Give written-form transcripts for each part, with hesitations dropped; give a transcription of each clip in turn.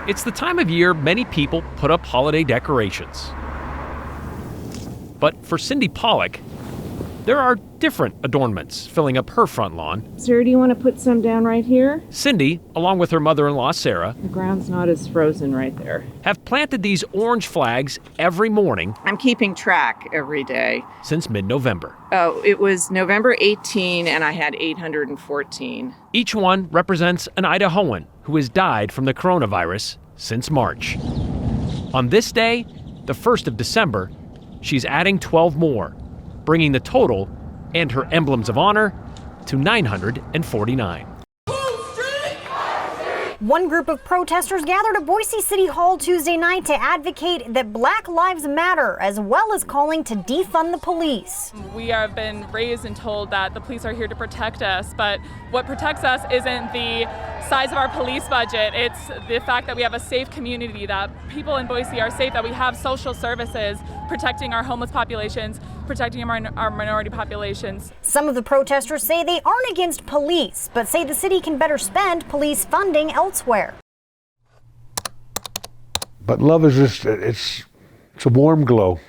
It's the time of year many people put up holiday decorations. But for Cindy Pollock, there are different adornments filling up her front lawn. Sir, do you want to put some down right here? Cindy, along with her mother-in-law Sarah, The ground's not as frozen right there. have planted these orange flags every morning I'm keeping track every day. since mid-November. Oh, it was November 18 and I had 814. Each one represents an Idahoan who has died from the coronavirus since March. On this day, the 1st of December, she's adding 12 more, bringing the total and her emblems of honor to 949. One group of protesters gathered at Boise City Hall Tuesday night to advocate that Black Lives Matter, as well as calling to defund the police. We have been raised and told that the police are here to protect us, but what protects us isn't the size of our police budget. It's the fact that we have a safe community, that people in Boise are safe, that we have social services protecting our homeless populations, protecting our minority populations. Some of the protesters say they aren't against police, but say the city can better spend police funding elsewhere. But love is just, it's a warm glow.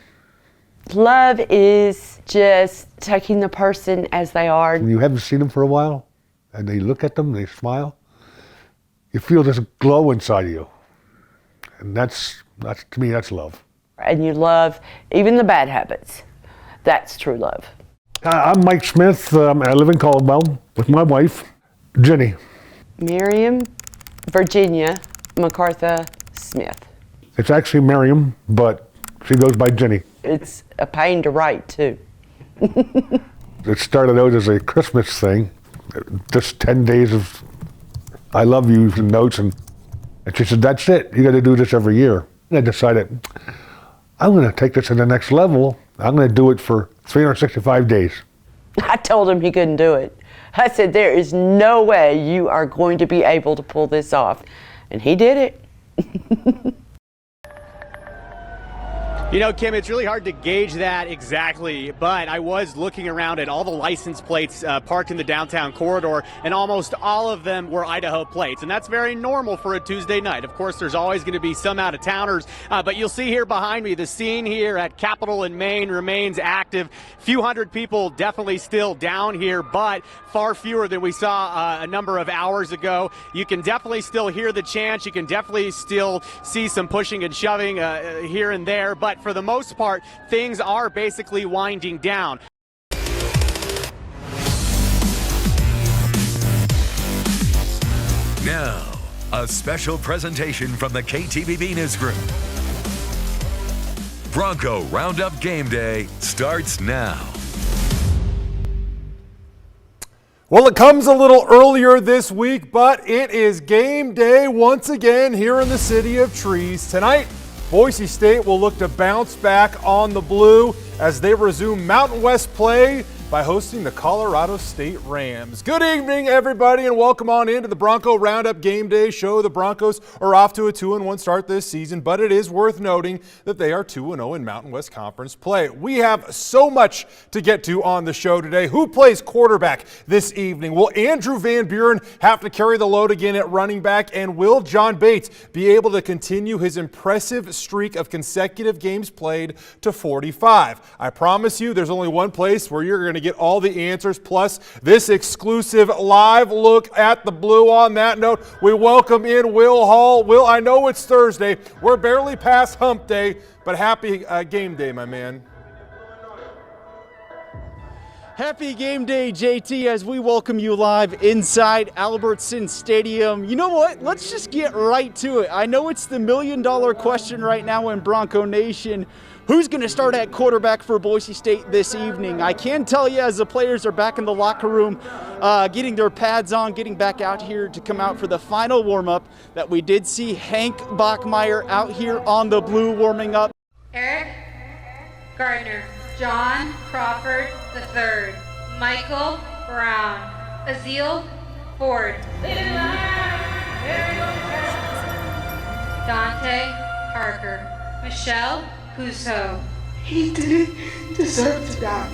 Love is just taking the person as they are. When you haven't seen them for a while, and they look at them, they smile, you feel this glow inside of you. And that's to me, that's love. And you love even the bad habits. That's true love. I'm Mike Smith. I live in Caldwell with my wife, Jenny. Miriam Virginia MacArthur Smith. It's actually Miriam, but she goes by Jenny. It's a pain to write, too. It started out as a Christmas thing, just 10 days of I love yous and notes, and she said, that's it, you gotta do this every year. And I decided, I'm gonna take this to the next level. I'm gonna do it for 365 days. I told him he couldn't do it. I said, there is no way you are going to be able to pull this off. And he did it. You know, Kim, it's really hard to gauge that exactly, but I was looking around at all the license plates parked in the downtown corridor, and almost all of them were Idaho plates, and that's very normal for a Tuesday night. Of course, there's always going to be some out-of-towners, but you'll see here behind me, the scene here at Capitol in Maine remains active. Few hundred people definitely still down here, but far fewer than we saw a number of hours ago. You can definitely still hear the chants. You can definitely still see some pushing and shoving here and there, but for the most part, things are basically winding down. Now, a special presentation from the KTVB Newsroom. Bronco Roundup Gameday starts now. Well, it comes a little earlier this week, but it is game day once again here in the City of Trees. Tonight, Boise State will look to bounce back on the blue as they resume Mountain West play by hosting the Colorado State Rams. Good evening, everybody, and welcome on into the Bronco Roundup Game Day show. The Broncos are off to a 2-1 start this season, but it is worth noting that they are 2-0 in Mountain West Conference play. We have so much to get to on the show today. Who plays quarterback this evening? Will Andrew Van Buren have to carry the load again at running back? And will John Bates be able to continue his impressive streak of consecutive games played to 45? I promise you there's only one place where you're going to get all the answers, plus this exclusive live look at the blue. On that note, we welcome in Will Hall. Will, I know it's Thursday. We're barely past hump day, but happy game day, my man. Happy game day, JT, as we welcome you live inside Albertson Stadium. You know what? Let's just get right to it. I know it's the million-dollar question right now in Bronco Nation. Who's going to start at quarterback for Boise State this evening? I can tell you, as the players are back in the locker room, getting their pads on, getting back out here to come out for the final warm-up, that we did see Hank Bachmeyer out here on the blue warming up. Eric Gardner, John Crawford III, Michael Brown, Azil Ford, Dante Parker, Michelle Huso. He didn't deserve to die.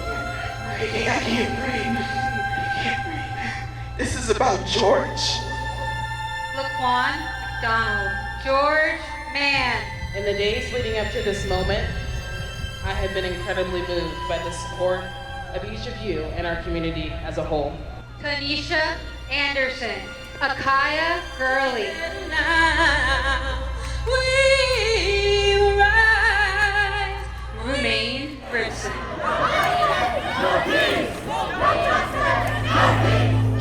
I can't breathe. I can't breathe. This is about George. Laquan Donald George Mann. In the days leading up to this moment, I have been incredibly moved by the support of each of you and our community as a whole. Tanisha Anderson. Akaya Gurley. We rise. Rumaine Gibson.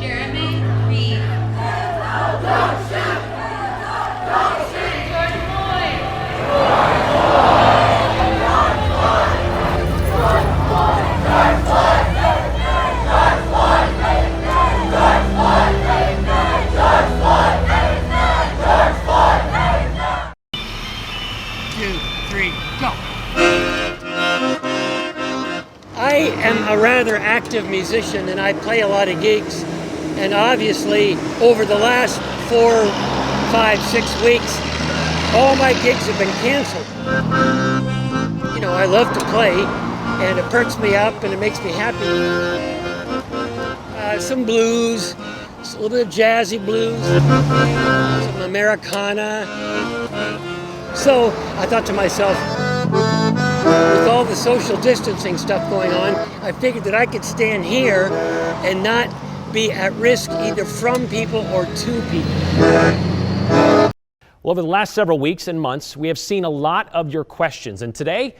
Jeremy Reed. George Floyd. I am a rather active musician and I play a lot of gigs, and obviously over the last 4, 5, 6 weeks all my gigs have been canceled. You know, I love to play and it perks me up and it makes me happy. Some blues, a little bit of jazzy blues, some Americana. So I thought to myself, with all the social distancing stuff going on, I figured that I could stand here and not be at risk either from people or to people. Well, over the last several weeks and months, we have seen a lot of your questions, and today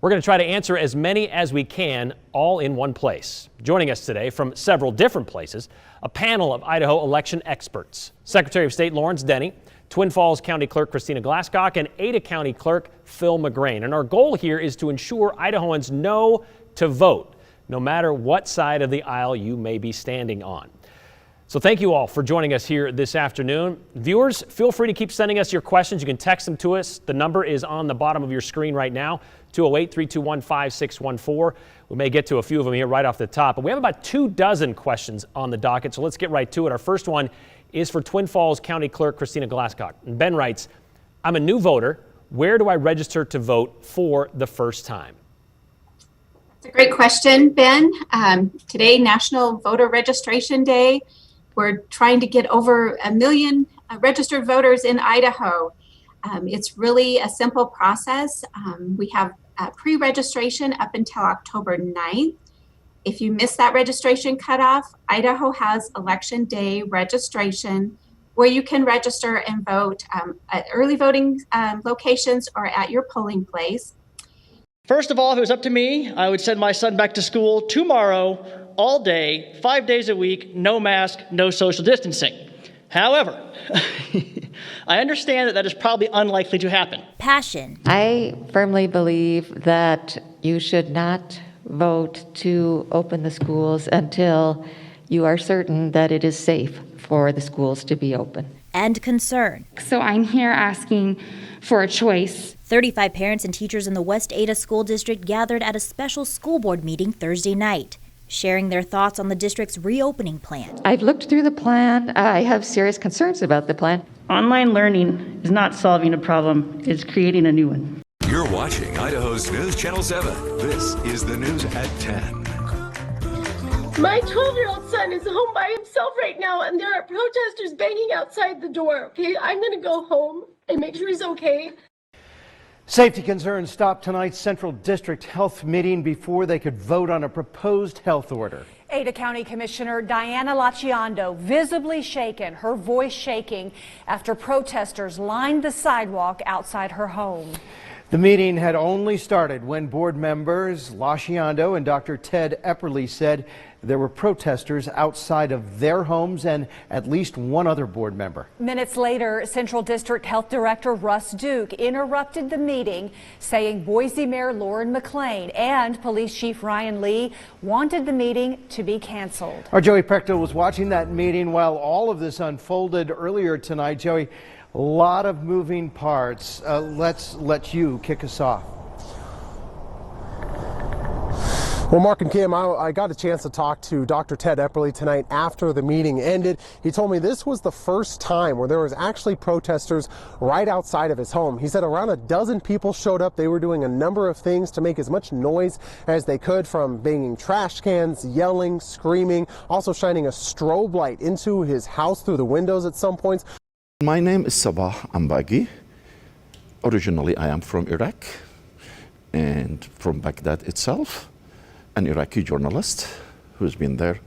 we're going to try to answer as many as we can, all in one place. Joining us today from several different places, a panel of Idaho election experts. Secretary of State Lawrence Denny, Twin Falls County Clerk Christina Glasscock, and Ada County Clerk Phil McGrain. And our goal here is to ensure Idahoans know to vote, no matter what side of the aisle you may be standing on. So thank you all for joining us here this afternoon. Viewers, feel free to keep sending us your questions. You can text them to us. The number is on the bottom of your screen right now, 208-321-5614. We may get to a few of them here right off the top, but we have about 24 questions on the docket, so let's get right to it. Our first one is for Twin Falls County Clerk Christina Glasscock. And Ben writes, I'm a new voter. Where do I register to vote for the first time? It's a great question, Ben. Today, National Voter Registration Day. We're trying to get over 1 million registered voters in Idaho. It's really a simple process. We have pre-registration up until October 9th. If you miss that registration cutoff, Idaho has Election Day registration where you can register and vote at early voting locations or at your polling place. First of all, if it was up to me, I would send my son back to school tomorrow, all day, 5 days a week, no mask, no social distancing. However, I understand that that is probably unlikely to happen. Passion. I firmly believe that you should not vote to open the schools until you are certain that it is safe for the schools to be open. And concern. So I'm here asking for a choice. 35 parents and teachers in the West Ada School District gathered at a special school board meeting Thursday night, sharing their thoughts on the district's reopening plan. I've looked through the plan. I have serious concerns about the plan. Online learning is not solving a problem, it's creating a new one. You're watching Idaho's News Channel 7. This is the news at 10. My 12-year-old son is home by himself right now, and there are protesters banging outside the door. Okay, I'm going to go home and make sure he's okay. Safety concerns stopped tonight's Central District Health meeting before they could vote on a proposed health order. Ada County Commissioner Diana Lachiondo visibly shaken, her voice shaking after protesters lined the sidewalk outside her home. The meeting had only started when board members Lachiondo and Dr. Ted Epperly said there were protesters outside of their homes and at least one other board member. Minutes later, Central District Health Director Russ Duke interrupted the meeting, saying Boise Mayor Lauren McLean and Police Chief Ryan Lee wanted the meeting to be canceled. Our Joey Prechtel was watching that meeting while all of this unfolded earlier tonight. Joey, a lot of moving parts. Let's let you kick us off. Well, Mark and Kim, I got a chance to talk to Dr. Ted Epperly tonight after the meeting ended. He told me this was the first time where there was actually protesters right outside of his home. He said around a dozen people showed up. They were doing a number of things to make as much noise as they could, from banging trash cans, yelling, screaming, also shining a strobe light into his house through the windows at some points. My name is Sabah Ambagi. Originally, I am from Iraq and from Baghdad itself, an Iraqi journalist who's been there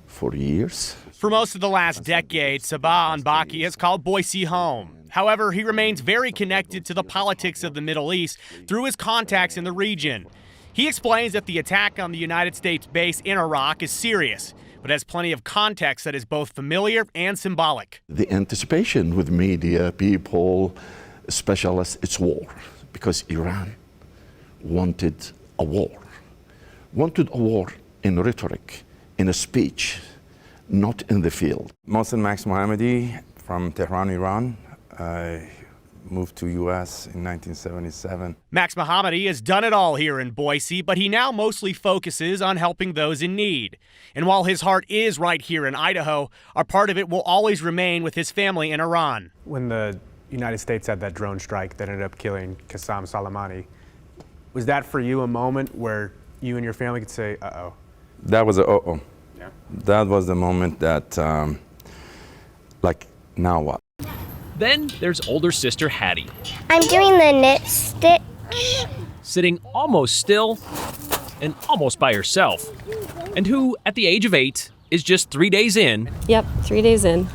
for years. For most of the last decade, Sabah Ambaki has called Boise home. However, he remains very connected to the politics of the Middle East through his contacts in the region. He explains that the attack on the United States base in Iraq is serious, but has plenty of context that is both familiar and symbolic. The anticipation with media, people, specialists, it's war, because Iran wanted a war. Wanted a war in rhetoric, in a speech, not in the field. Mohsen Max Mohammadi from Tehran, Iran. I moved to U.S. in 1977. Max Mohammadi has done it all here in Boise, but he now mostly focuses on helping those in need. And while his heart is right here in Idaho, a part of it will always remain with his family in Iran. When the United States had that drone strike that ended up killing Qassam Soleimani, was that for you a moment where you and your family could say, uh-oh? That was a uh-oh. Yeah. That was the moment that, like, now what? Then there's older sister Hattie. I'm doing the knit stitch. Sitting almost still and almost by herself. And who, at the age of 8, is just 3 days in. Yep, 3 days in.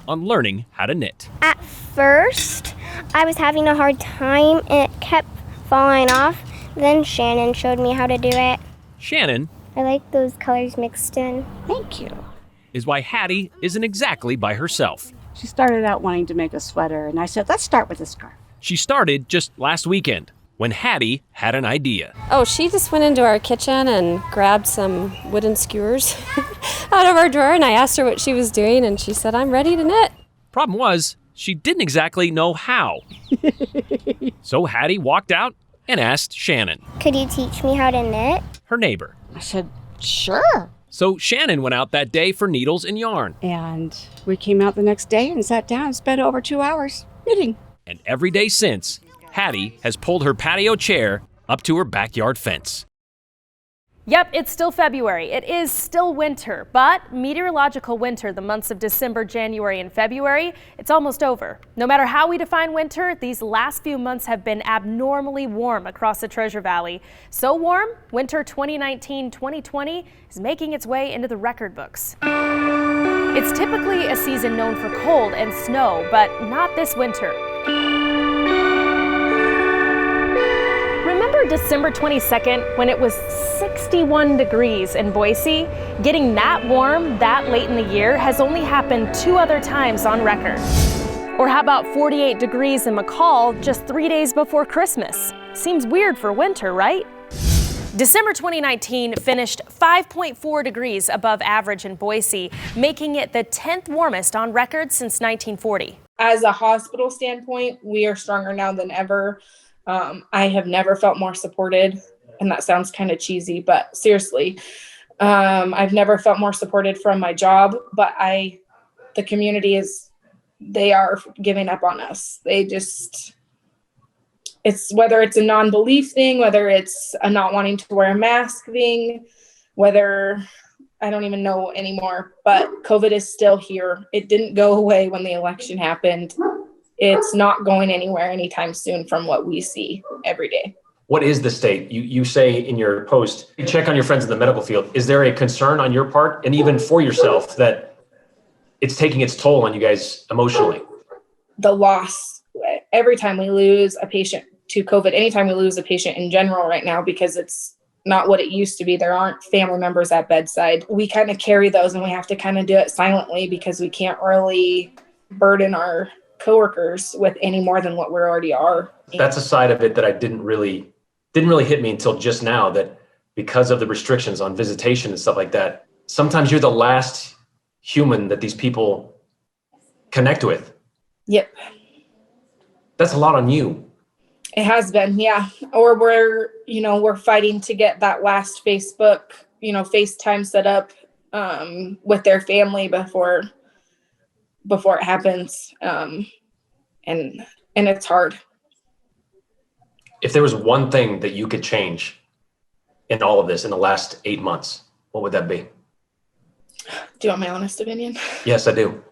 On learning how to knit. At first, I was having a hard time and it kept falling off. Then Shannon showed me how to do it. Shannon. I like those colors mixed in. Thank you. Is why Hattie isn't exactly by herself. She started out wanting to make a sweater, and I said, let's start with a scarf. She started just last weekend when Hattie had an idea. Oh, she just went into our kitchen and grabbed some wooden skewers out of our drawer, and I asked her what she was doing, and she said, I'm ready to knit. Problem was, she didn't exactly know how. So Hattie walked out and asked Shannon. Could you teach me how to knit? Her neighbor. I said, sure. So Shannon went out that day for needles and yarn. And we came out the next day and sat down and spent over 2 hours knitting. And every day since, Hattie has pulled her patio chair up to her backyard fence. Yep, it's still February. It is still winter, but meteorological winter, the months of December, January, and February, it's almost over. No matter how we define winter, these last few months have been abnormally warm across the Treasure Valley. So warm, winter 2019-2020 is making its way into the record books. It's typically a season known for cold and snow, but not this winter. Remember December 22nd when it was 61 degrees in Boise? Getting that warm that late in the year has only happened 2 other times on record. Or how about 48 degrees in McCall just 3 days before Christmas? Seems weird for winter, right? December 2019 finished 5.4 degrees above average in Boise, making it the 10th warmest on record since 1940. As a hospital standpoint, we are stronger now than ever. I have never felt more supported, and that sounds kind of cheesy, but seriously, I've never felt more supported from my job, but the community they are giving up on us. It's whether it's a non-belief thing, whether it's a not wanting to wear a mask thing, whether I don't even know anymore, but COVID is still here. It didn't go away when the election happened. It's not going anywhere anytime soon from what we see every day. What is the state? You say in your post, you check on your friends in the medical field. Is there a concern on your part and even for yourself that it's taking its toll on you guys emotionally? The loss, every time we lose a patient to COVID, anytime we lose a patient in general right now, because it's not what it used to be. There aren't family members at bedside. We kind of carry those and we have to kind of do it silently because we can't really burden our coworkers with any more than what we already are. That's a side of it that I didn't really hit me until just now, that because of the restrictions on visitation and stuff like that, sometimes you're the last human that these people connect with. Yep. That's a lot on you. It has been, yeah. Or we're fighting to get that last Facebook, FaceTime set up with their family before it happens. And it's hard. If there was one thing that you could change in all of this in the last 8 months, what would that be? Do you want my honest opinion? Yes, I do.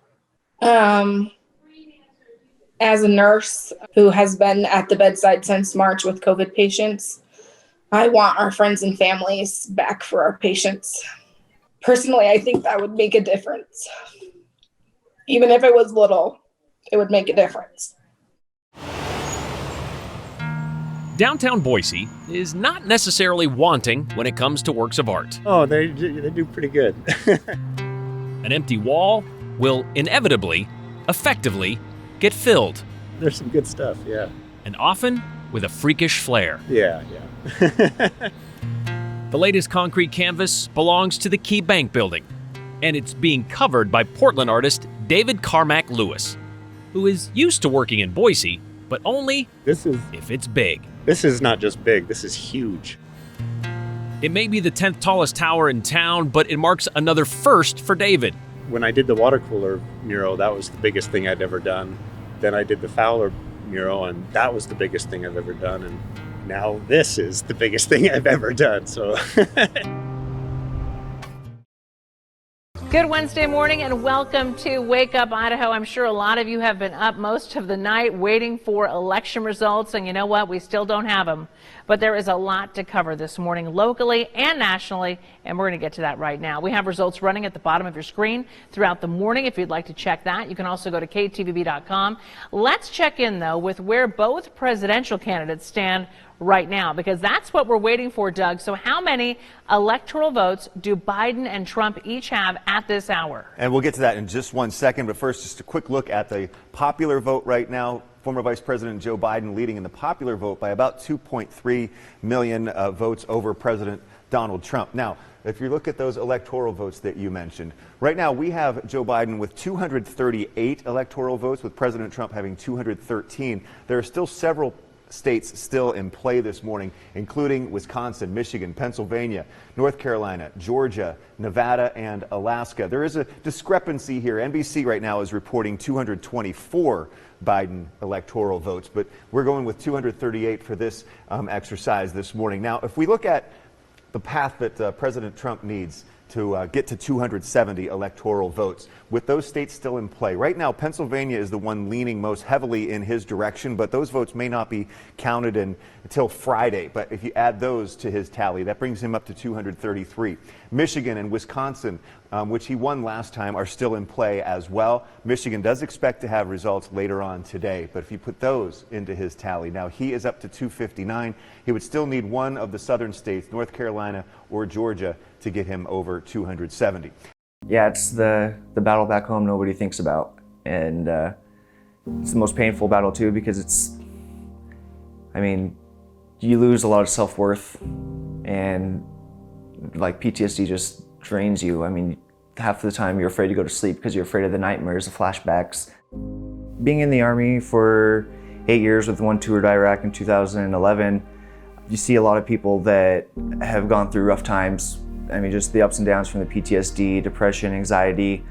As a nurse who has been at the bedside since March with COVID patients, I want our friends and families back for our patients. Personally, I think that would make a difference. Even if it was little, it would make a difference. Downtown Boise is not necessarily wanting when it comes to works of art. Oh, they do pretty good. An empty wall will inevitably, effectively, get filled. There's some good stuff, yeah. And often with a freakish flair. Yeah. The latest concrete canvas belongs to the Key Bank building, and it's being covered by Portland artist David Carmack Lewis, who is used to working in Boise, but only if it's big. This is not just big, this is huge. It may be the 10th tallest tower in town, but it marks another first for David. When I did the water cooler mural, that was the biggest thing I'd ever done. Then I did the Fowler mural, and that was the biggest thing I've ever done. And now this is the biggest thing I've ever done. So. Good Wednesday morning and welcome to Wake Up Idaho. I'm sure a lot of you have been up most of the night waiting for election results, and you know what? We still don't have them. But there is a lot to cover this morning locally and nationally, and we're going to get to that right now. We have results running at the bottom of your screen throughout the morning if you'd like to check that. You can also go to KTVB.com. Let's check in, though, with where both presidential candidates stand right now, because that's what we're waiting for, Doug. So how many electoral votes do Biden and Trump each have at this hour? And we'll get to that in just 1 second. But first, just a quick look at the popular vote right now. Former Vice President Joe Biden leading in the popular vote by about 2.3 million votes over President Donald Trump. Now, if you look at those electoral votes that you mentioned, right now we have Joe Biden with 238 electoral votes, with President Trump having 213. There are still several states still in play this morning, including Wisconsin, Michigan, Pennsylvania, North Carolina, Georgia, Nevada, and Alaska. There is a discrepancy here. NBC right now is reporting 224 Biden electoral votes, but we're going with 238 for this exercise this morning. Now, if we look at the path that President Trump needs to get to 270 electoral votes, with those states still in play. Right now, Pennsylvania is the one leaning most heavily in his direction, but those votes may not be counted until Friday. But if you add those to his tally, that brings him up to 233. Michigan and Wisconsin, which he won last time, are still in play as well. Michigan does expect to have results later on today, but if you put those into his tally, now he is up to 259. He would still need one of the southern states, North Carolina or Georgia, to get him over 270. Yeah, it's the battle back home nobody thinks about. And it's the most painful battle too, because you lose a lot of self-worth, and like PTSD just drains you. Half of the time you're afraid to go to sleep because you're afraid of the nightmares, the flashbacks. Being in the Army for 8 years with one tour to Iraq in 2011, you see a lot of people that have gone through rough times. Just the ups and downs from the PTSD, depression, anxiety.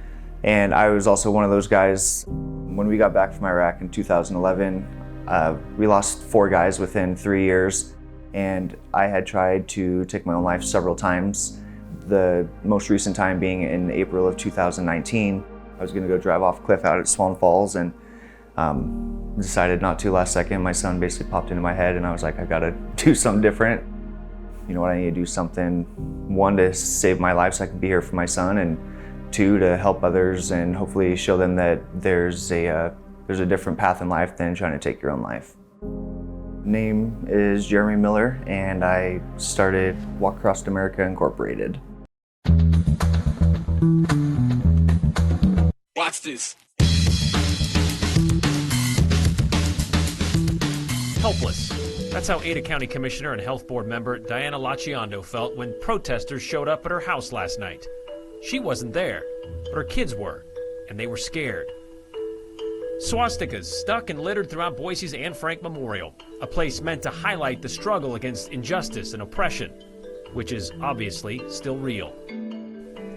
And I was also one of those guys. When we got back from Iraq in 2011, we lost 4 guys within 3 years. And I had tried to take my own life several times. The most recent time being in April of 2019. I was gonna go drive off a cliff out at Swan Falls, and decided not to last second. My son basically popped into my head, and I was like, I've gotta do something different. You know what, I need to do something, 1, to save my life so I can be here for my son, and 2, to help others and hopefully show them that there's a different path in life than trying to take your own life. Name is Jeremy Miller, and I started Walk Across America Incorporated. Watch this. Helpless. That's how Ada County Commissioner and Health Board member Diana Laciando felt when protesters showed up at her house last night. She wasn't there, but her kids were, and they were scared. Swastikas stuck and littered throughout Boise's Anne Frank Memorial, a place meant to highlight the struggle against injustice and oppression, which is obviously still real.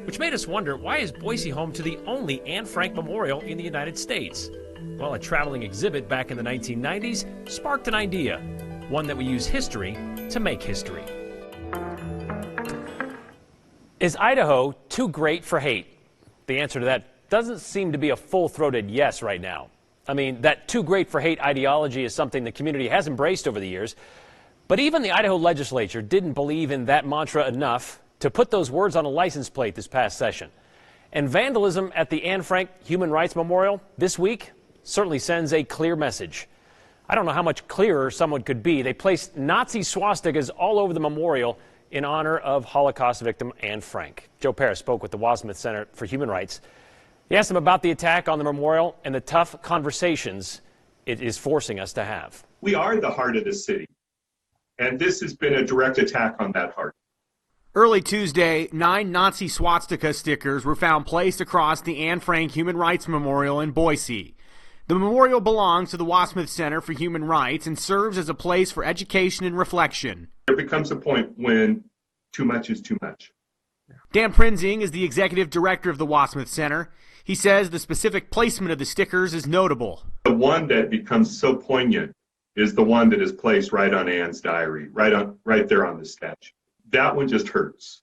Which made us wonder, why is Boise home to the only Anne Frank Memorial in the United States? Well, a traveling exhibit back in the 1990s sparked an idea, one that we use history to make history. Is Idaho too great for hate? The answer to that doesn't seem to be a full-throated yes right now. I mean, that too great for hate ideology is something the community has embraced over the years. But even the Idaho legislature didn't believe in that mantra enough to put those words on a license plate this past session. And vandalism at the Anne Frank Human Rights Memorial this week certainly sends a clear message. I don't know how much clearer someone could be. They placed Nazi swastikas all over the memorial in honor of Holocaust victim Anne Frank. Joe Paris spoke with the Wasmuth Center for Human Rights. He asked them about the attack on the memorial and the tough conversations it is forcing us to have. We are the heart of the city, and this has been a direct attack on that heart. Early Tuesday, 9 Nazi swastika stickers were found placed across the Anne Frank Human Rights Memorial in Boise. The memorial belongs to the Wasmuth Center for Human Rights and serves as a place for education and reflection. There becomes a point when too much is too much. Dan Prinzing is the executive director of the Wasmuth Center. He says the specific placement of the stickers is notable. The one that becomes so poignant is the one that is placed right on Anne's diary, right there on the statue. That one just hurts.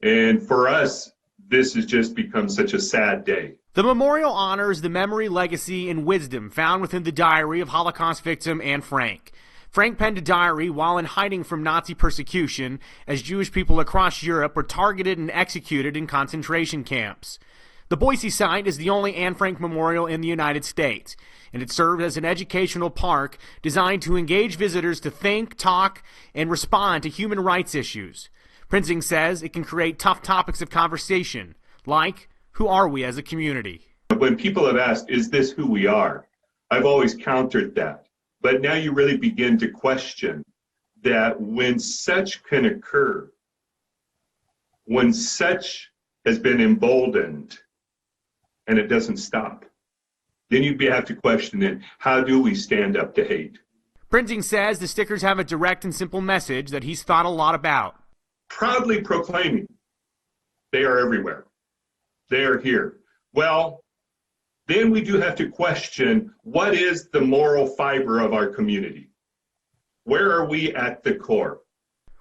And for us, this has just become such a sad day. The memorial honors the memory, legacy, and wisdom found within the diary of Holocaust victim Anne Frank. Frank penned a diary while in hiding from Nazi persecution as Jewish people across Europe were targeted and executed in concentration camps. The Boise site is the only Anne Frank memorial in the United States, and it served as an educational park designed to engage visitors to think, talk, and respond to human rights issues. Prinzing says it can create tough topics of conversation, like, who are we as a community? When people have asked, is this who we are? I've always countered that. But now you really begin to question that when such can occur, when such has been emboldened, and it doesn't stop, then you have to question it. How do we stand up to hate? Prinzing says the stickers have a direct and simple message that he's thought a lot about. Proudly proclaiming they are everywhere. They are here. Well, then we do have to question what is the moral fiber of our community? Where are we at the core?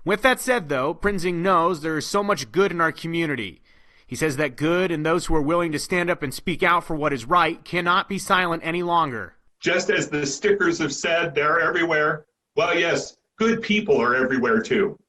With that said, though, Prinzing knows there is so much good in our community. He says that good and those who are willing to stand up and speak out for what is right cannot be silent any longer. Just as the stickers have said, they're everywhere. Well, yes, good people are everywhere too.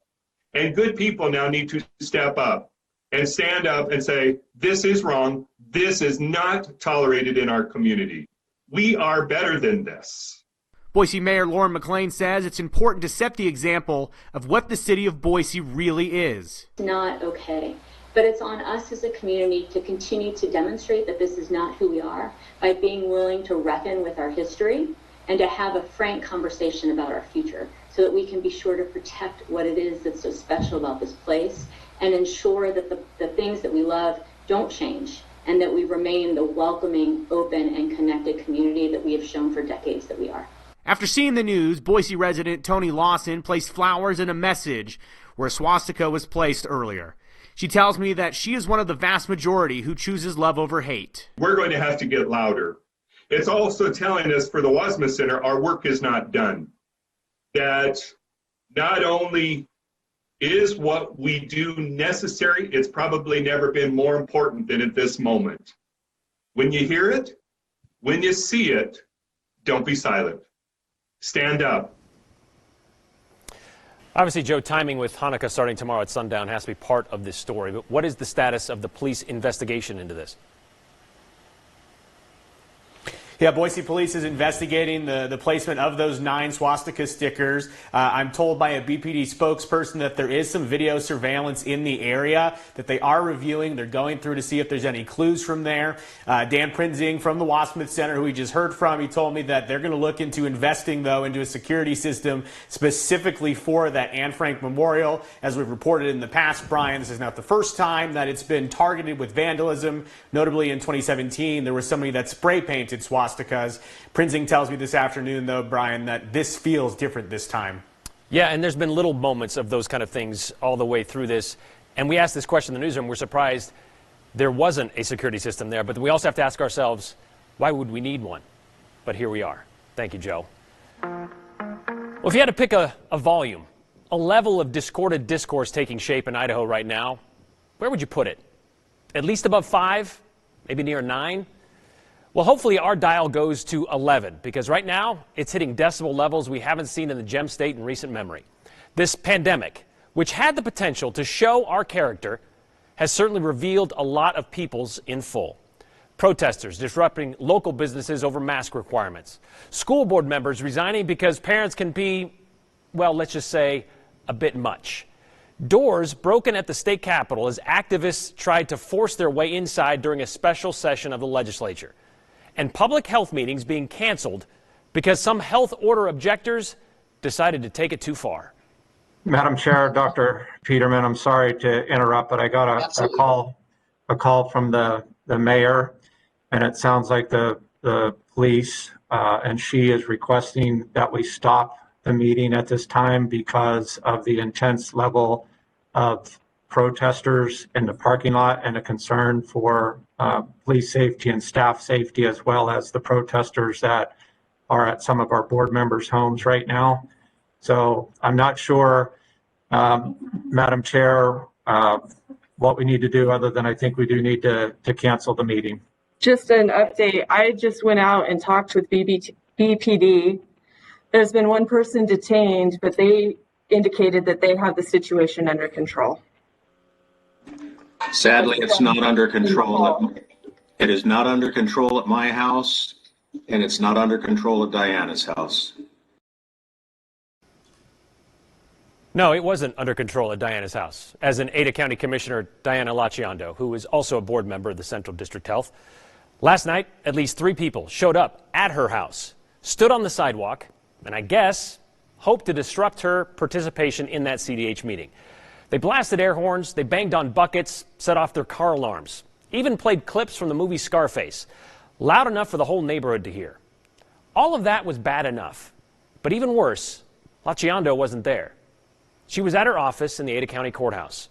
And good people now need to step up and stand up and say, this is wrong. This is not tolerated in our community. We are better than this. Boise Mayor Lauren McLean says it's important to set the example of what the city of Boise really is. It's not okay. But it's on us as a community to continue to demonstrate that this is not who we are by being willing to reckon with our history and to have a frank conversation about our future so that we can be sure to protect what it is that's so special about this place and ensure that the things that we love don't change and that we remain the welcoming, open, and connected community that we have shown for decades that we are. After seeing the news, Boise resident Tony Lawson placed flowers and a message where a swastika was placed earlier. She tells me that she is one of the vast majority who chooses love over hate. We're going to have to get louder. It's also telling us for the Wasmuth Center, our work is not done. That not only is what we do necessary, it's probably never been more important than at this moment. When you hear it, when you see it, don't be silent. Stand up. Obviously, Joe, timing with Hanukkah starting tomorrow at sundown has to be part of this story. But what is the status of the police investigation into this? Yeah, Boise police is investigating the placement of those 9 swastika stickers. I'm told by a BPD spokesperson that there is some video surveillance in the area that they are reviewing. They're going through to see if there's any clues from there. Dan Prinzing from the Wasmuth Center, who we just heard from, he told me that they're going to look into investing, though, into a security system specifically for that Anne Frank Memorial. As we've reported in the past, Brian, this is not the first time that it's been targeted with vandalism. Notably, in 2017, there was somebody that spray painted swastikas. Prinzing tells me this afternoon, though, Brian, that this feels different this time. Yeah, and there's been little moments of those kind of things all the way through this. And we asked this question in the newsroom. We're surprised there wasn't a security system there. But we also have to ask ourselves, why would we need one? But here we are. Thank you, Joe. Well, if you had to pick a volume, a level of discordant discourse taking shape in Idaho right now, where would you put it? At least above 5? Maybe near 9? Well, hopefully our dial goes to 11, because right now it's hitting decibel levels we haven't seen in the Gem State in recent memory. This pandemic, which had the potential to show our character, has certainly revealed a lot of people's in full. Protesters disrupting local businesses over mask requirements. School board members resigning because parents can be, well, let's just say, a bit much. Doors broken at the state capitol as activists tried to force their way inside during a special session of the legislature. And public health meetings being canceled because some health order objectors decided to take it too far. Madam Chair, Dr. Peterman, I'm sorry to interrupt, but I got a call from the mayor, and it sounds like the police, and she is requesting that we stop the meeting at this time because of the intense level of protesters in the parking lot and a concern for police safety and staff safety, as well as the protesters that are at some of our board members' homes right now. So I'm not sure, Madam Chair, what we need to do, other than I think we do need to cancel the meeting. Just an update. I just went out and talked with BPD. There's been one person detained, but they indicated that they have the situation under control. Sadly, it's not under control. It is not under control at my house, and it's not under control at Diana's house. No, it wasn't under control at Diana's house. As in Ada County Commissioner Diana Laciando, who is also a board member of the Central District Health. Last night, at least 3 people showed up at her house, stood on the sidewalk, and I guess hoped to disrupt her participation in that CDH meeting. They blasted air horns, they banged on buckets, set off their car alarms, even played clips from the movie Scarface, loud enough for the whole neighborhood to hear. All of that was bad enough, but even worse, Laciando wasn't there. She was at her office in the Ada County Courthouse.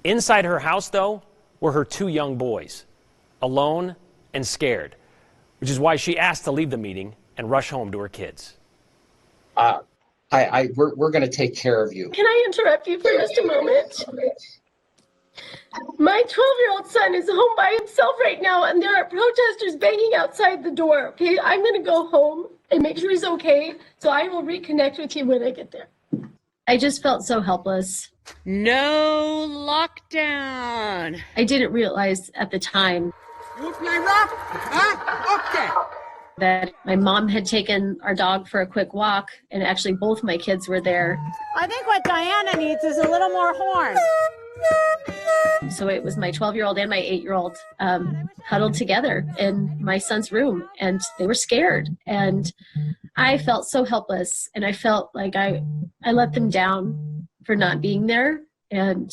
Inside her house, though, were her 2 young boys, alone and scared, which is why she asked to leave the meeting and rush home to her kids. We're going to take care of you. Can I interrupt you for just a moment? My 12-year-old son is home by himself right now, and there are protesters banging outside the door. Okay, I'm going to go home and make sure he's okay, so I will reconnect with you when I get there. I just felt so helpless. No lockdown. I didn't realize at the time You play rough? Huh? Okay. that my mom had taken our dog for a quick walk, and actually both my kids were there. I think what Diana needs is a little more horn. So it was my 12-year-old and my 8-year-old huddled together in my son's room, and they were scared. And I felt so helpless, and I felt like I let them down for not being there. And,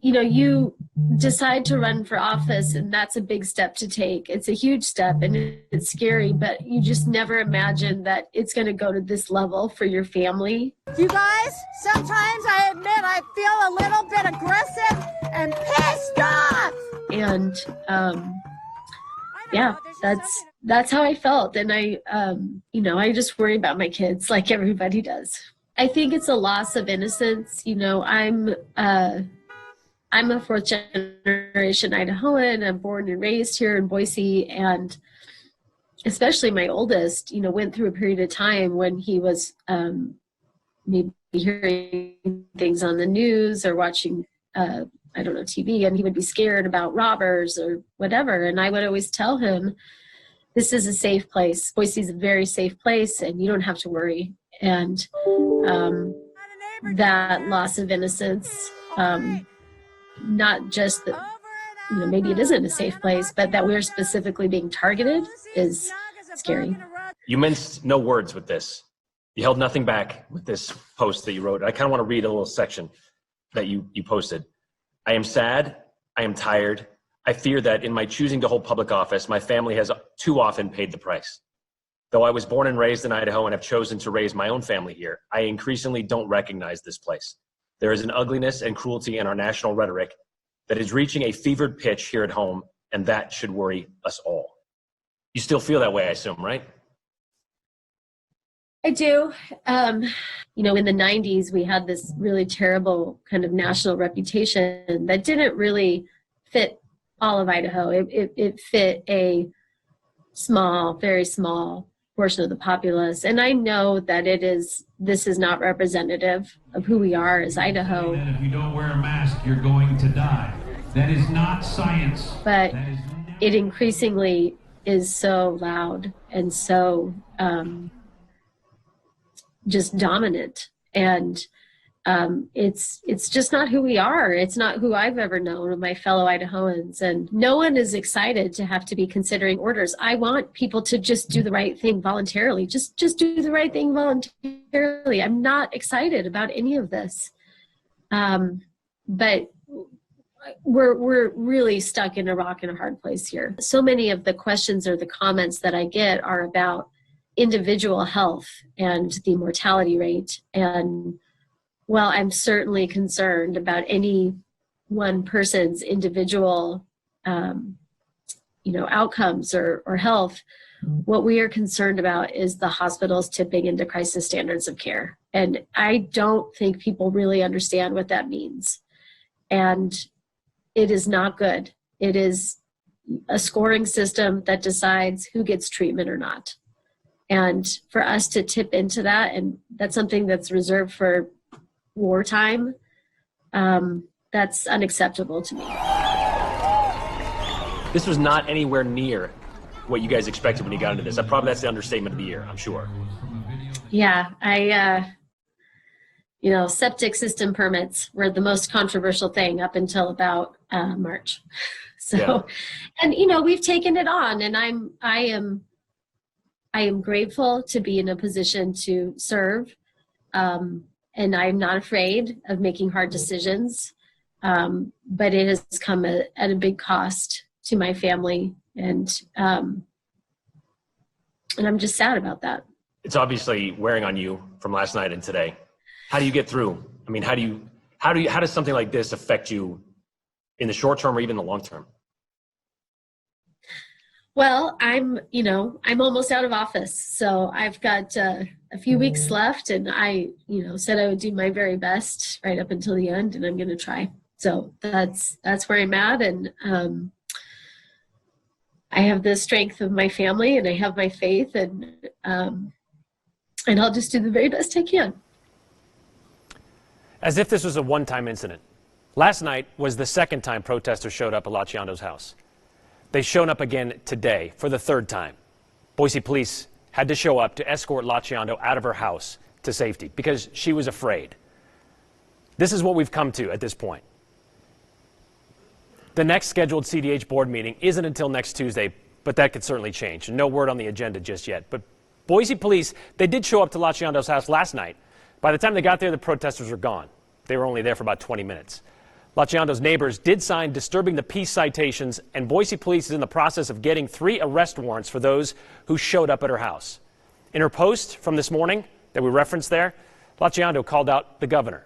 you decide to run for office, and that's a big step to take. It's a huge step, and it's scary, but you just never imagine that it's going to go to this level for your family. You guys, sometimes I admit I feel a little bit aggressive and pissed off. And, that's how I felt. And I just worry about my kids like everybody does. I think it's a loss of innocence. I'm a 4th generation Idahoan. I'm born and raised here in Boise, and especially my oldest, went through a period of time when he was maybe hearing things on the news or watching, TV, and he would be scared about robbers or whatever. And I would always tell him, this is a safe place. Boise is a very safe place, and you don't have to worry. And that loss of innocence, not just that, maybe it isn't a safe place, but that we're specifically being targeted is scary. You minced no words with this. You held nothing back with this post that you wrote. I kind of want to read a little section that you posted. I am sad. I am tired. I fear that in my choosing to hold public office, my family has too often paid the price. Though I was born and raised in Idaho and have chosen to raise my own family here, I increasingly don't recognize this place. There is an ugliness and cruelty in our national rhetoric that is reaching a fevered pitch here at home, and that should worry us all. You still feel that way, I assume, right? I do. In the 90s, we had this really terrible kind of national reputation that didn't really fit all of Idaho. It fit a small, very small portion of the populace. And I know that this is not representative of who we are as Idaho. If you don't wear a mask, you're going to die. That is not science. But it increasingly is so loud and so just dominant. And it's just not who we are. It's not who I've ever known with my fellow Idahoans. And no one is excited to have to be considering orders. I want people to just do the right thing voluntarily. Just do the right thing voluntarily. I'm not excited about any of this. But we're really stuck in a rock and a hard place here. So many of the questions or the comments that I get are about individual health and the mortality rate. And while I'm certainly concerned about any one person's individual, outcomes or health, what we are concerned about is the hospitals tipping into crisis standards of care. And I don't think people really understand what that means. And it is not good. It is a scoring system that decides who gets treatment or not. And for us to tip into that, and that's something that's reserved for wartime, that's unacceptable to me. This was not anywhere near what you guys expected when you got into this. That's the understatement of the year, I'm sure. Yeah, septic system permits were the most controversial thing up until about March. So, yeah. And we've taken it on, and I am grateful to be in a position to serve, and I'm not afraid of making hard decisions. But it has come at a big cost to my family, and I'm just sad about that. It's obviously wearing on you from last night and today. How do you get through? I mean, how does something like this affect you in the short term or even the long term? Well, I'm almost out of office, so I've got a few weeks left, and I, said I would do my very best right up until the end, and I'm going to try. So that's where I'm at, and I have the strength of my family, and I have my faith, and I'll just do the very best I can. As if this was a one-time incident. Last night was the second time protesters showed up at Laciando's house. They've shown up again today for the third time. Boise police had to show up to escort Laciando out of her house to safety because she was afraid. This is what we've come to at this point. The next scheduled CDH board meeting isn't until next Tuesday, but that could certainly change. No word on the agenda just yet. But Boise police, they did show up to Laciando's house last night. By the time they got there, the protesters were gone. They were only there for about 20 minutes. Laciando's neighbors did sign disturbing the peace citations, and Boise police is in the process of getting 3 arrest warrants for those who showed up at her house. In her post from this morning that we referenced there, Laciando called out the governor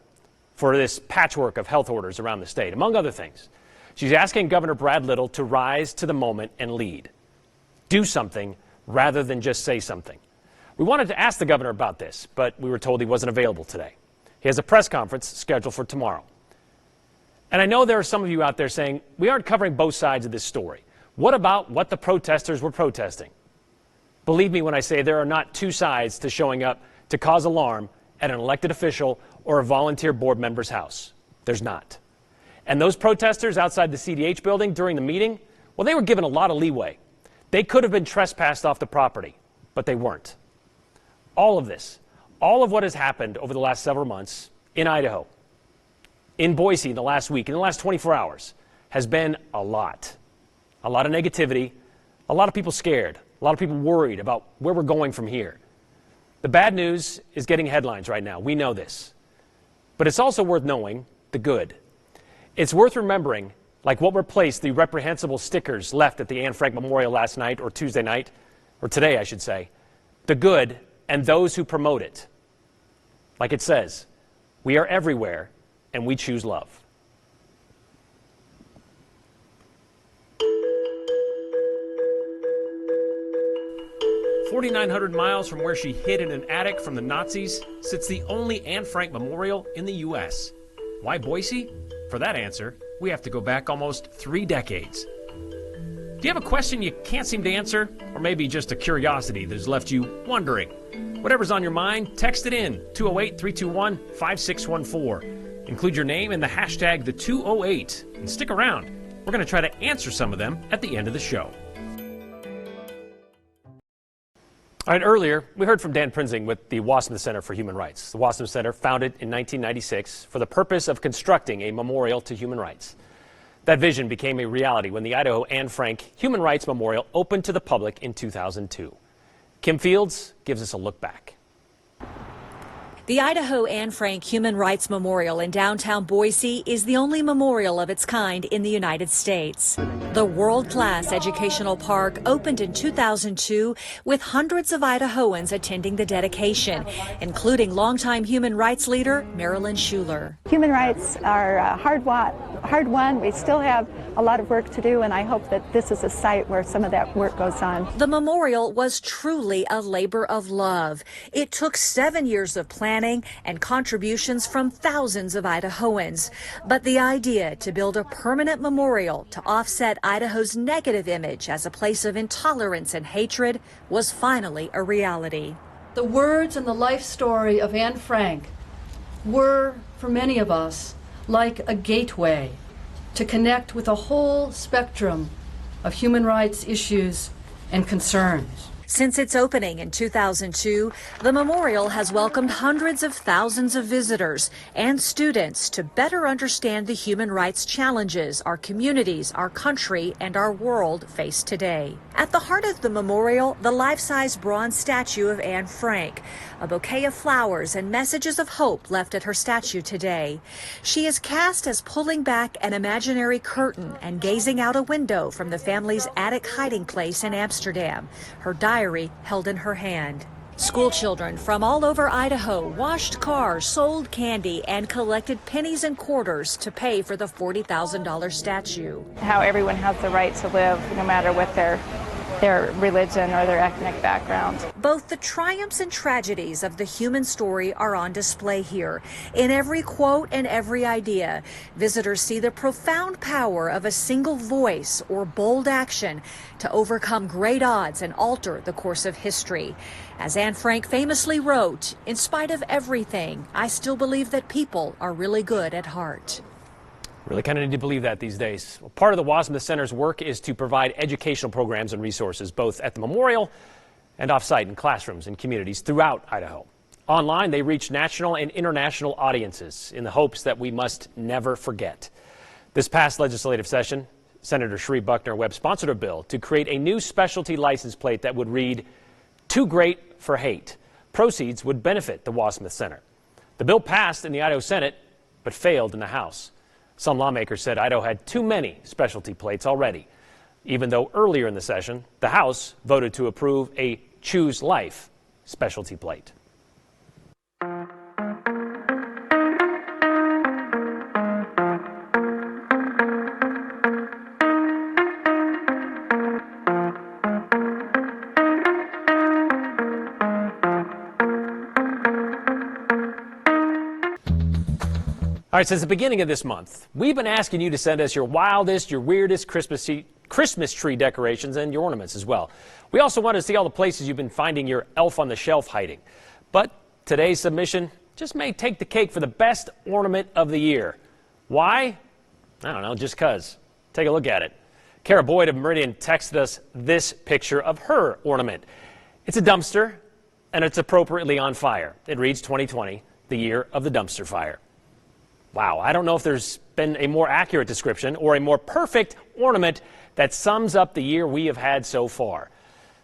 for this patchwork of health orders around the state, among other things. She's asking Governor Brad Little to rise to the moment and lead. Do something rather than just say something. We wanted to ask the governor about this, but we were told he wasn't available today. He has a press conference scheduled for tomorrow. And I know there are some of you out there saying, we aren't covering both sides of this story. What about what the protesters were protesting? Believe me when I say there are not two sides to showing up to cause alarm at an elected official or a volunteer board member's house. There's not. And those protesters outside the CDH building during the meeting, well, they were given a lot of leeway. They could have been trespassed off the property, but they weren't. All of this, all of what has happened over the last several months in Idaho, in Boise in the last week, in the last 24 hours, has been a lot. A lot of negativity, a lot of people scared, a lot of people worried about where we're going from here. The bad news is getting headlines right now. We know this. But it's also worth knowing the good. It's worth remembering, like what replaced the reprehensible stickers left at the Anne Frank Memorial last night, or Tuesday night, or today, I should say, the good and those who promote it. Like it says, we are everywhere and we choose love. "4,900 miles from where she hid in an attic from the Nazis sits the only Anne Frank Memorial in the U.S. Why Boise? For that answer, we have to go back almost 3 decades. Do you have a question you can't seem to answer? Or maybe just a curiosity that has left you wondering? Whatever's on your mind, text it in, 208-321-5614. Include your name and the hashtag #the208, and stick around. We're going to try to answer some of them at the end of the show. All right, earlier, we heard from Dan Prinzing with the Wasserman Center for Human Rights. The Wasserman Center, founded in 1996 for the purpose of constructing a memorial to human rights. That vision became a reality when the Idaho Anne Frank Human Rights Memorial opened to the public in 2002. Kim Fields gives us a look back. The Idaho Anne Frank Human Rights Memorial in downtown Boise is the only memorial of its kind in the United States. The world-class educational park opened in 2002 with hundreds of Idahoans attending the dedication, including longtime human rights leader Marilyn Schuler. Human rights are hard won. We still have a lot of work to do, and I hope that this is a site where some of that work goes on. The memorial was truly a labor of love. It took 7 years of planning and contributions from thousands of Idahoans. But the idea to build a permanent memorial to offset Idaho's negative image as a place of intolerance and hatred was finally a reality. The words and the life story of Anne Frank were, for many of us, like a gateway to connect with a whole spectrum of human rights issues and concerns. Since its opening in 2002, the memorial has welcomed hundreds of thousands of visitors and students to better understand the human rights challenges our communities, our country, and our world face today. At the heart of the memorial, the life-size bronze statue of Anne Frank, a bouquet of flowers and messages of hope left at her statue today. She is cast as pulling back an imaginary curtain and gazing out a window from the family's attic hiding place in Amsterdam, her diary held in her hand. School children from all over Idaho washed cars, sold candy, and collected pennies and quarters to pay for the $40,000 statue. How everyone has the right to live, no matter what their religion or their ethnic background. Both the triumphs and tragedies of the human story are on display here. In every quote and every idea, visitors see the profound power of a single voice or bold action to overcome great odds and alter the course of history. As Anne Frank famously wrote, "In spite of everything, I still believe that people are really good at heart." Really kind of need to believe that these days. Well, part of the Wasserman Center's work is to provide educational programs and resources, both at the memorial and off-site in classrooms and communities throughout Idaho. Online, they reach national and international audiences in the hopes that we must never forget. This past legislative session, Senator Sheree Buckner Webb sponsored a bill to create a new specialty license plate that would read, "Too Great for Hate." Proceeds would benefit the Wasserman Center. The bill passed in the Idaho Senate, but failed in the House. Some lawmakers said Idaho had too many specialty plates already, even though earlier in the session, the House voted to approve a Choose Life specialty plate. All right, since the beginning of this month, we've been asking you to send us your wildest, your weirdest Christmas tree decorations and your ornaments as well. We also want to see all the places you've been finding your elf on the shelf hiding. But today's submission just may take the cake for the best ornament of the year. Why? I don't know, just 'cause. Take a look at it. Kara Boyd of Meridian texted us this picture of her ornament. It's a dumpster, and it's appropriately on fire. It reads 2020, the year of the dumpster fire. Wow, I don't know if there's been a more accurate description or a more perfect ornament that sums up the year we have had so far.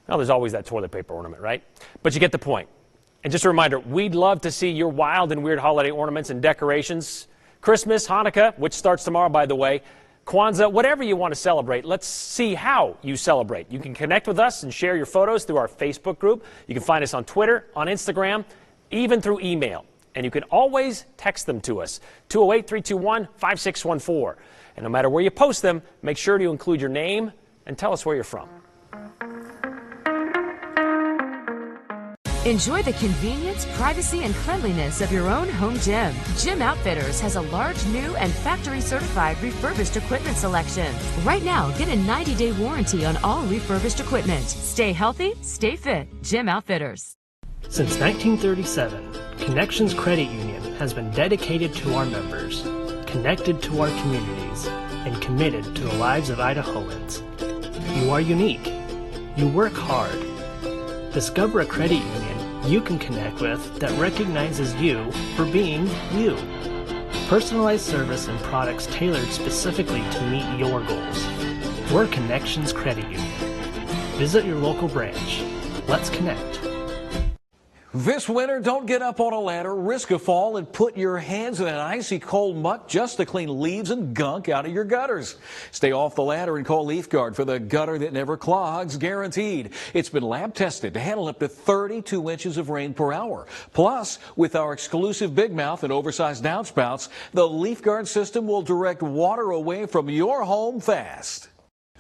Well, there's always that toilet paper ornament, right? But you get the point. And just a reminder, we'd love to see your wild and weird holiday ornaments and decorations. Christmas, Hanukkah, which starts tomorrow, by the way, Kwanzaa, whatever you want to celebrate. Let's see how you celebrate. You can connect with us and share your photos through our Facebook group. You can find us on Twitter, on Instagram, even through email. And you can always text them to us, 208-321-5614. And no matter where you post them, make sure to include your name and tell us where you're from. Enjoy the convenience, privacy, and cleanliness of your own home gym. Gym Outfitters has a large new and factory-certified refurbished equipment selection. Right now, get a 90-day warranty on all refurbished equipment. Stay healthy, stay fit. Gym Outfitters. Since 1937, Connections Credit Union has been dedicated to our members, connected to our communities, and committed to the lives of Idahoans. You are unique. You work hard. Discover a credit union you can connect with that recognizes you for being you. Personalized service and products tailored specifically to meet your goals. We're Connections Credit Union. Visit your local branch. Let's connect. This winter, don't get up on a ladder, risk a fall, and put your hands in an icy cold muck just to clean leaves and gunk out of your gutters. Stay off the ladder and call Leaf Guard for the gutter that never clogs, guaranteed. It's been lab tested to handle up to 32 inches of rain per hour. Plus, with our exclusive big mouth and oversized downspouts, the Leaf Guard system will direct water away from your home fast.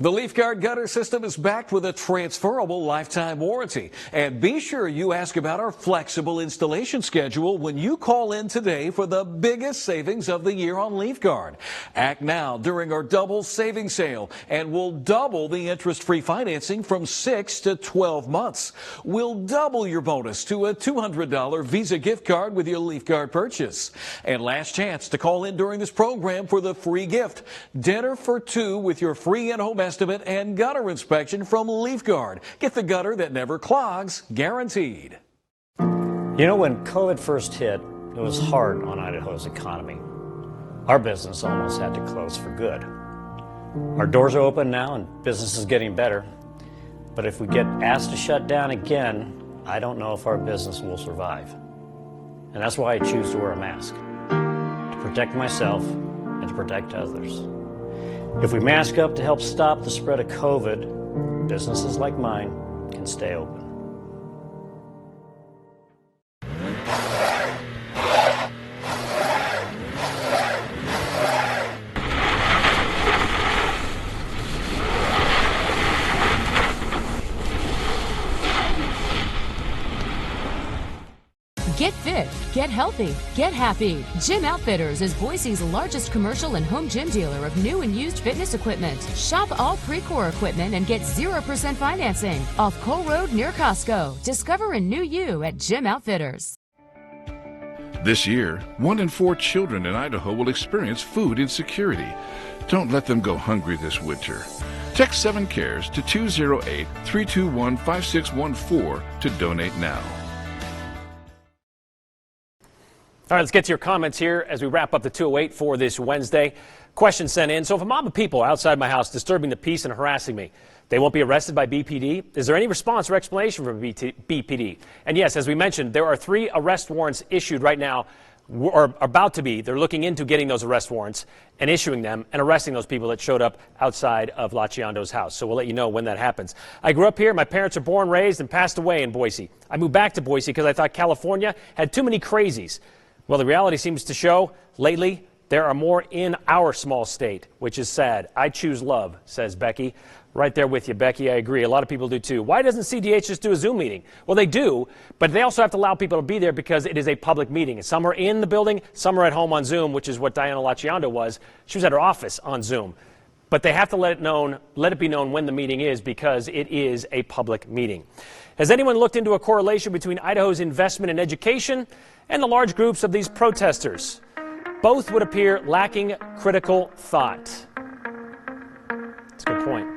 The Leaf Guard gutter system is backed with a transferable lifetime warranty. And be sure you ask about our flexible installation schedule when you call in today for the biggest savings of the year on Leaf Guard. Act now during our double savings sale, and we'll double the interest-free financing from 6 to 12 months. We'll double your bonus to a $200 Visa gift card with your Leaf Guard purchase. And last chance to call in during this program for the free gift, dinner for two with your free in-home estimate and gutter inspection from Leaf Guard. Get the gutter that never clogs, guaranteed. You know, when COVID first hit, it was hard on Idaho's economy. Our business almost had to close for good. Our doors are open now and business is getting better. But if we get asked to shut down again, I don't know if our business will survive. And that's why I choose to wear a mask, to protect myself and to protect others. If we mask up to help stop the spread of COVID, businesses like mine can stay open. Get fit, get healthy, get happy. Gym Outfitters is Boise's largest commercial and home gym dealer of new and used fitness equipment. Shop all Precor equipment and get 0% financing off Cole Road near Costco. Discover a new you at Gym Outfitters. This year, 1 in 4 children in Idaho will experience food insecurity. Don't let them go hungry this winter. Text 7CARES to 208-321-5614 to donate now. All right, let's get to your comments here as we wrap up the 208 for this Wednesday. Question sent in. So if a mob of people are outside my house disturbing the peace and harassing me, they won't be arrested by BPD? Is there any response or explanation from BPD? And yes, as we mentioned, there are 3 arrest warrants issued right now, or about to be. They're looking into getting those arrest warrants and issuing them and arresting those people that showed up outside of Lachiando's house. So we'll let you know when that happens. I grew up here. My parents are born, raised, and passed away in Boise. I moved back to Boise because I thought California had too many crazies. Well, the reality seems to show lately there are more in our small state, which is sad. I choose love, says Becky. Right there with you, Becky. I agree. A lot of people do, too. Why doesn't CDH just do a Zoom meeting? Well, they do, but they also have to allow people to be there because it is a public meeting. Some are in the building, some are at home on Zoom, which is what Diana Lachiando was. She was at her office on Zoom. But they have to let it be known when the meeting is because it is a public meeting. Has anyone looked into a correlation between Idaho's investment in education and the large groups of these protesters? Both would appear lacking critical thought. That's a good point.